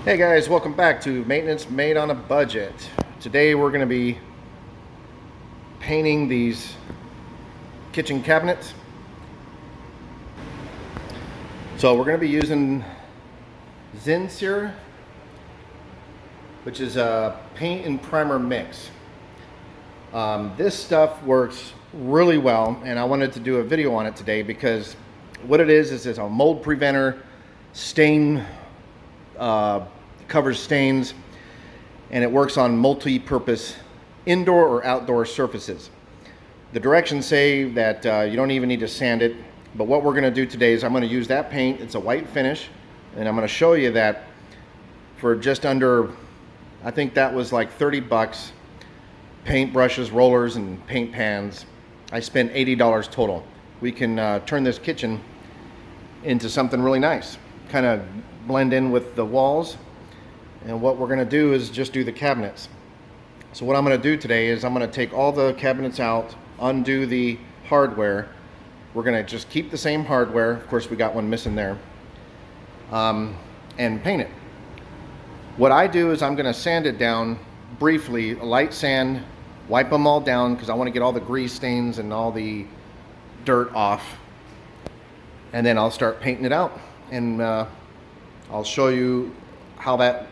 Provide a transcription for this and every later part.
Hey guys, welcome back to Maintenance Made on a Budget. Today we're going to be painting these kitchen cabinets. So we're going to be using zinser, which is a paint and primer mix. This stuff works really well, and I wanted to do a video on it today because what it is it's a mold preventer, stain covers stains, and it works on multi-purpose indoor or outdoor surfaces. The directions say that you don't even need to sand it, but what we're going to do today is I'm going to use that paint. It's a white finish, and I'm going to show you that for just under, I think that was like 30 bucks, paint brushes, rollers, and paint pans. I spent $80 total. We can turn this kitchen into something really nice, kind of blend in with the walls. And what we're going to do is just do the cabinets. So what I'm going to do today is I'm going to take all the cabinets out, undo the hardware. We're going to just keep the same hardware. Of course, we got one missing there. And paint it. What I do is I'm going to sand it down briefly, a light sand, wipe them all down because I want to get all the grease stains and all the dirt off. And then I'll start painting it out. And I'll show you how that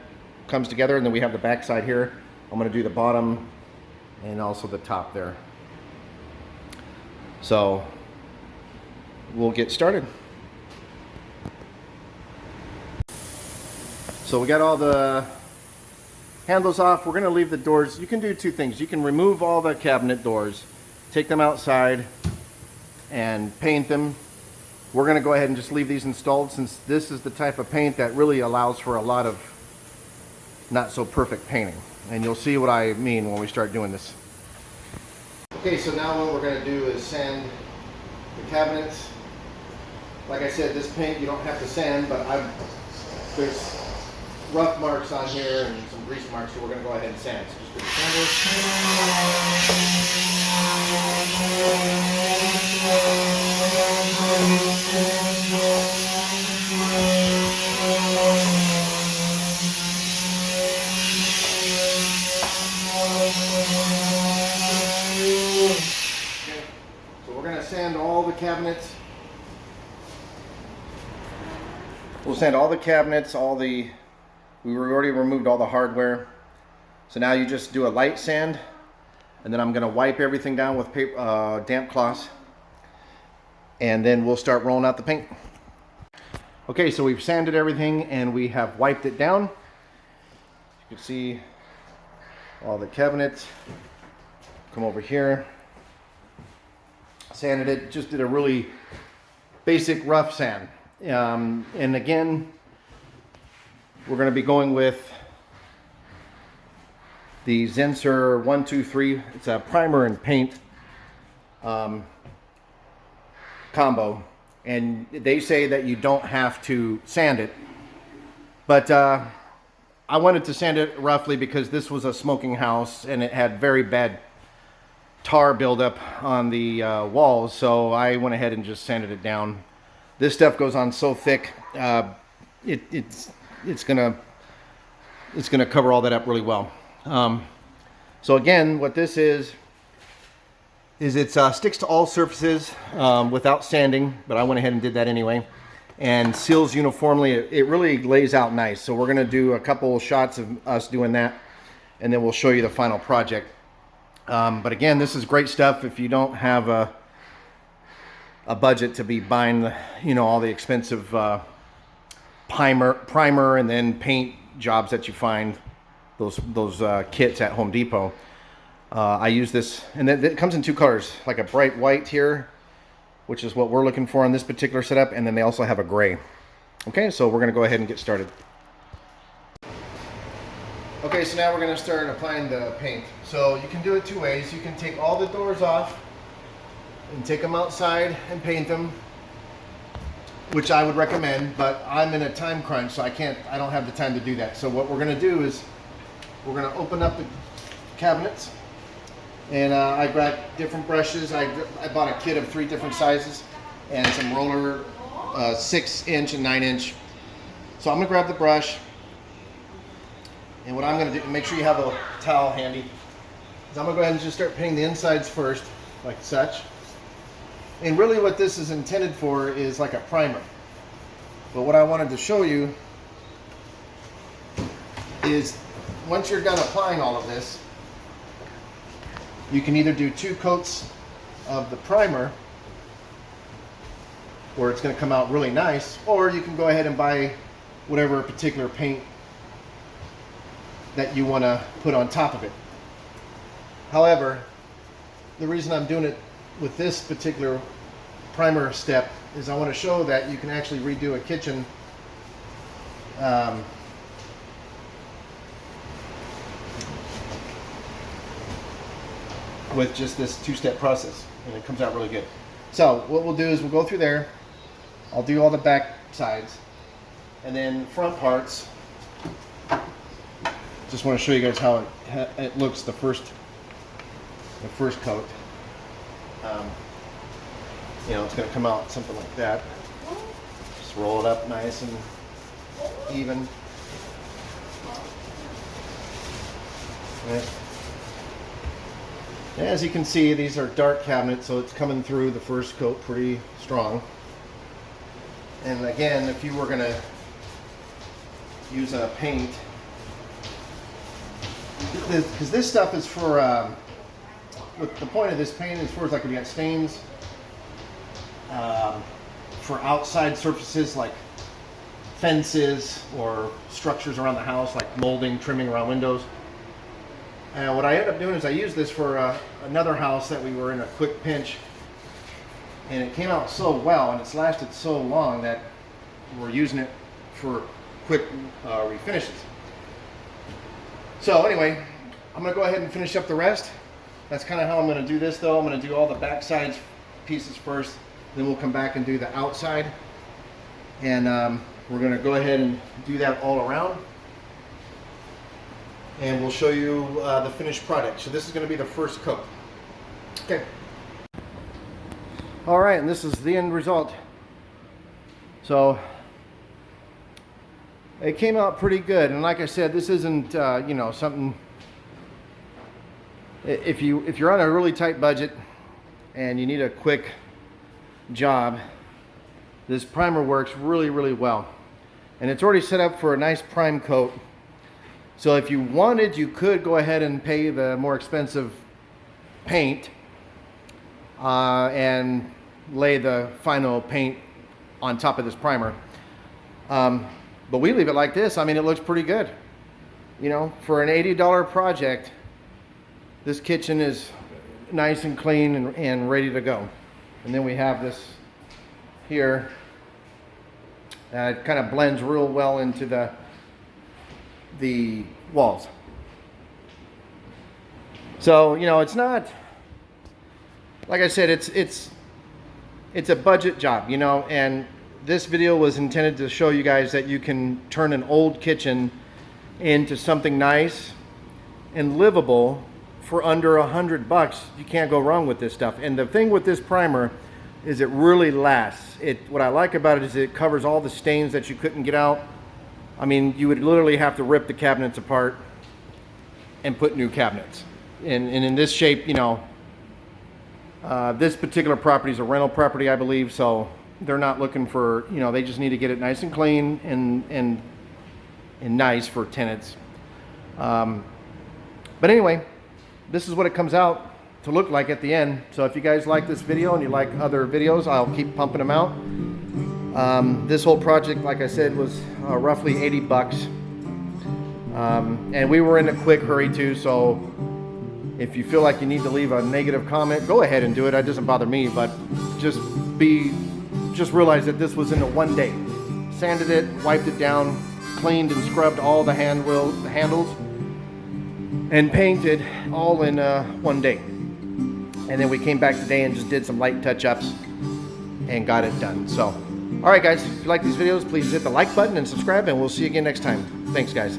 comes together, and then we have the back side here. I'm going to do the bottom and also the top there. So we'll get started. So we got all the handles off. We're going to leave the doors. You can do two things. You can remove all the cabinet doors, take them outside and paint them. We're going to go ahead and just leave these installed, since this is the type of paint that really allows for a lot of not so perfect painting. And you'll see what I mean when we start doing this. Okay, so now what we're going to do is sand the cabinets. Like I said, this paint you don't have to sand, but there's rough marks on here and some grease marks, so we're going to go ahead and sand. So just put the sand all the cabinets. We'll sand all the cabinets, we already removed all the hardware. So now you just do a light sand, and then I'm going to wipe everything down with paper, damp cloths, and then we'll start rolling out the paint. Okay, so we've sanded everything and we have wiped it down. You can see all the cabinets. Come over here. Sanded it, just did a really basic rough sand. And again, we're going to be going with the zinser 123. It's a primer and paint combo, and they say that you don't have to sand it, but I wanted to sand it roughly because this was a smoking house and it had very bad tar buildup on the walls, so I went ahead and just sanded it down. This stuff goes on so thick, it's gonna cover all that up really well. So again, what this is it sticks to all surfaces without sanding, but I went ahead and did that anyway, and seals uniformly. It really lays out nice. So we're gonna do a couple shots of us doing that, and then we'll show you the final project. But again, this is great stuff if you don't have a budget to be buying all the expensive primer and then paint jobs that you find, those kits at Home Depot. I use this, and it comes in two colors, like a bright white here, which is what we're looking for on this particular setup, and then they also have a gray. Okay, so we're going to go ahead and get started. Okay, so now we're going to start applying the paint. So you can do it two ways. You can take all the doors off and take them outside and paint them, which I would recommend, but I'm in a time crunch, so I don't have the time to do that. So what we're going to do is we're going to open up the cabinets, and I got different brushes. I bought a kit of 3 different sizes and some roller 6-inch and 9-inch. So I'm going to grab the brush, And what I'm going to do, make sure you have a towel handy, is I'm going to go ahead and just start painting the insides first, like such. And really what this is intended for is like a primer. But what I wanted to show you is once you're done applying all of this, you can either do 2 coats of the primer, where it's going to come out really nice, or you can go ahead and buy whatever particular paint that you want to put on top of it. However, the reason I'm doing it with this particular primer step is I want to show that you can actually redo a kitchen with just this 2-step process, and it comes out really good. So what we'll do is we'll go through there. I'll do all the back sides, and then front parts. Just want to show you guys how it looks the first coat. You know, it's going to come out something like that. Just roll it up nice and even. Right. As you can see, these are dark cabinets, so it's coming through the first coat pretty strong. And again, if you were going to use a paint, because this stuff is for, the point of this paint is for, like, when you got stains, for outside surfaces like fences or structures around the house, like molding, trimming around windows. And what I ended up doing is I used this for another house that we were in a quick pinch, and it came out so well and it's lasted so long that we're using it for quick refinishes. So anyway, I'm going to go ahead and finish up the rest. That's kind of how I'm going to do this, though. I'm going to do all the backside pieces first, then we'll come back and do the outside, and we're going to go ahead and do that all around, and we'll show you the finished product. So this is going to be the first coat. Okay. All right, and this is the end result. So it came out pretty good, and like I said, this isn't you know, something. If you're on a really tight budget and you need a quick job, this primer works really, really well, and it's already set up for a nice prime coat. So if you wanted, you could go ahead and pay the more expensive paint and lay the final paint on top of this primer. But we leave it like this. I mean, it looks pretty good. You know, for an $80 project, this kitchen is nice and clean and ready to go. And then we have this here. It kind of blends real well into the walls. So, you know, it's not, like I said, it's a budget job, you know, and this video was intended to show you guys that you can turn an old kitchen into something nice and livable for under $100. You can't go wrong with this stuff. And the thing with this primer is it really lasts. What I like about it is it covers all the stains that you couldn't get out. I mean, you would literally have to rip the cabinets apart and put new cabinets. And in this shape, you know, this particular property is a rental property, I believe, so they're not looking for, you know, they just need to get it nice and clean and nice for tenants. But anyway, this is what it comes out to look like at the end. So if you guys like this video and you like other videos, I'll keep pumping them out. This whole project, like I said, was roughly $80. And we were in a quick hurry too, so if you feel like you need to leave a negative comment, go ahead and do it. It doesn't bother me, but just realize that this was in a one day. Sanded it, wiped it down, cleaned and scrubbed all the handles, and painted all in one day. And then we came back today and just did some light touch-ups and got it done. So, all right, guys, if you like these videos, please hit the like button and subscribe, and we'll see you again next time. Thanks, guys.